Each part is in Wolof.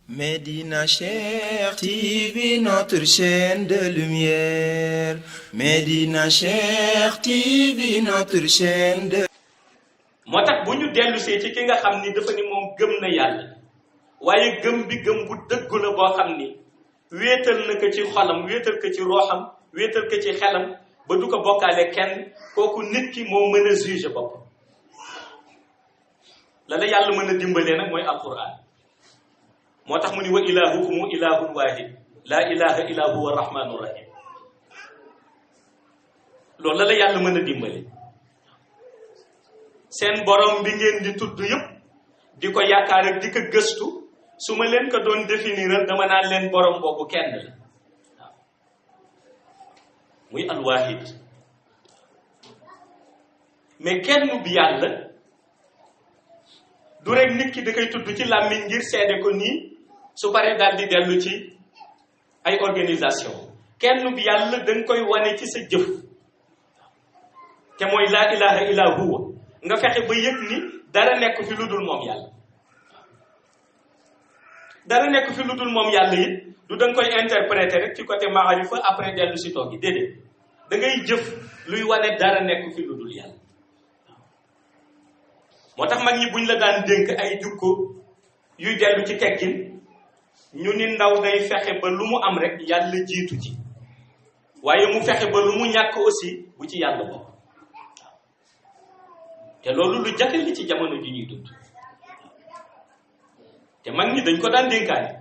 Médina Cheikh TV, notre chaîne de lumière. Médina Cheikh TV, notre chaîne de... moo tax bu ñu dellusee ci ki nga xam ni dafa ni moom gëm na yàlla waaye gëm bi gëm bu dëggu la boo xam ni wéetal na ko ci xolam wéetal ko ci rooxam wéetal ko ci xelam ba du ko bokkaale kenn kooku nit ki moo mën a juger bopp la yàlla mën a dimbalee nag mooy alquran moo tax mu ni wa ilahukum ilahun wahid la ilaha illa huwa rahmanu rahim loolu la yàlla mën a dimbale seen borom bi ngeen di tudd yëpp di ko yaakaar ak di ko gëstu su ma leen ko doon définiral dama naan leen borom boobu kenn la waaw muy alwahid mais kenn bi yàlla du rek nit ki da koy tudd ci làmmiñ ngir seede ko nii su paree daal di dellu ci ay organisation kenn bi yàlla da nga koy wane ci sa jëf te mooy laa ilaha illa huwa nga fexe ba yëg ni dara nekk fi lu dul moom yàlla dara nekk fi lu dul moom yàlla it du da nga koy interpréter rek ci côté maarifa après dellu si toog yi déedéet da ngay jëf luy wane dara nekk fi lu dul yàlla moo tax mag ñi buñ la daan dénk ay jukko yuy dellu ci teggin ñu ni ndaw day fexe ba lu mu am rek yàlla jiitu ci waaye mu fexe ba lu mu ñàkk aussi bu ci yàlla bokk te loolu lu jafe li ci jamono ji ñuy dund te mag ñi dañ ko daan dénkaane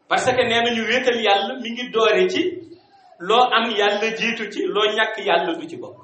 parce que nee nañu wéetal yàlla mi ngi doore ci loo am yàlla jiitu ci loo ñàkk yàlla du ci bokk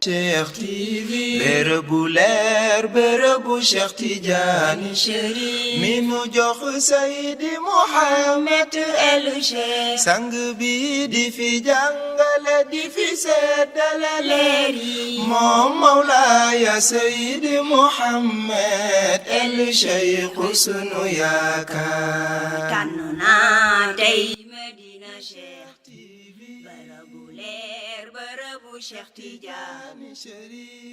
Cheikh TV bërëbu leer bërëbu Cheikh Tidiane Chérif mi nu jox Seydi Mouhamed El Cheikh sang bi di fi jàngale di fi seddale leer yi moom Mawlaaya Seydi Mouhamed El Cheikh sunu yaakaar tànn naa tey Médina Cheikh TV bërëbu leer bërëbu Cheikh Tidiane Chérif